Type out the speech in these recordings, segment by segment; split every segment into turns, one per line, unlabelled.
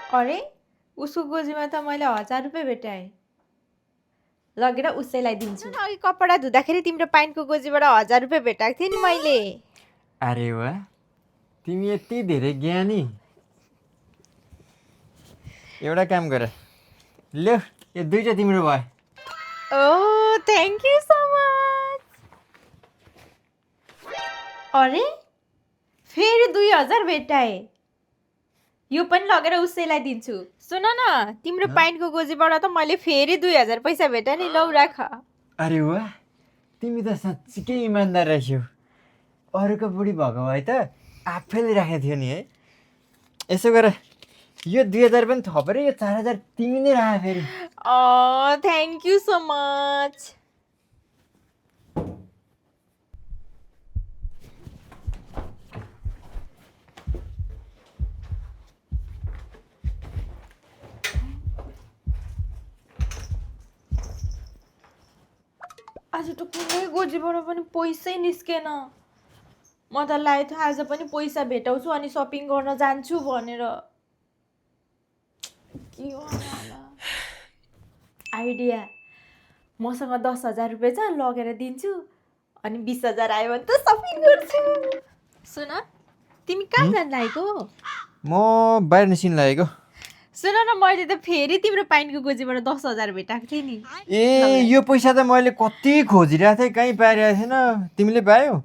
अरे उसको गोजीमा त मैले 1000 रुपियाँ भेटाएँ। लगेर उसैलाई दिन्छु। अघि कपडा धुँदाखेरि तिम्रो पाइनको गोजीबाट 1000 रुपियाँ भेटाएको थिएँ नि मैले।
अरे वाह, तिमी यति धेरै ज्ञानी। एउटा काम गर, ल्याऊ यो दुईटा तिम्रो भयो।
ओह थ्याङ्क यू सो मच। अरे फेरि 2000 भेटाएँ। यो पनि लगेर उसैलाई दिन्छु। सुन न, तिम्रो पाइनको गोजीबाट त मैले फेरि 2000 पैसा भेटाएँ नि, लौ राख।
अरे वाह, तिमी त साँच्चीकै इमान्दार रहेछौ। अरूको बुढी भएको भए त आफैले राखेको थियो नि है। यसो गर, यो 2000 पनि थपेर यो 4000 तिमी नै राख फेरि।
Thank you so much. आज त कुनै गोजीबाट पनि पैसै निस्केन। म त लागेको थियो आज पनि पैसा भेटाउँछु अनि सपिङ गर्न जान्छु भनेर। के होला आइडिया, मसँग 10,000 रुपियाँ छ, लगेर दिन्छु अनि 20,000 आयो भने त सपिङ गर्छु। सुन, तिमी कहाँ जान लागेको?
म बाहिर निस्किन लागेको।
सुन न, मैले त फेरि तिम्रो पाइनको गोजीबाट 10,000 भेटाएको थिएँ नि।
ए यो पैसा त मैले कति खोजिरहेको थिएँ, कहीँ पाइरहेको थिएन। तिमीले पायौ?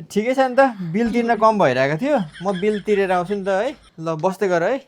ठिकै छ नि त, बिल तिर्न कम भइरहेको थियो। म बिल तिरेर आउँछु नि त है। ल बस्दै गर है।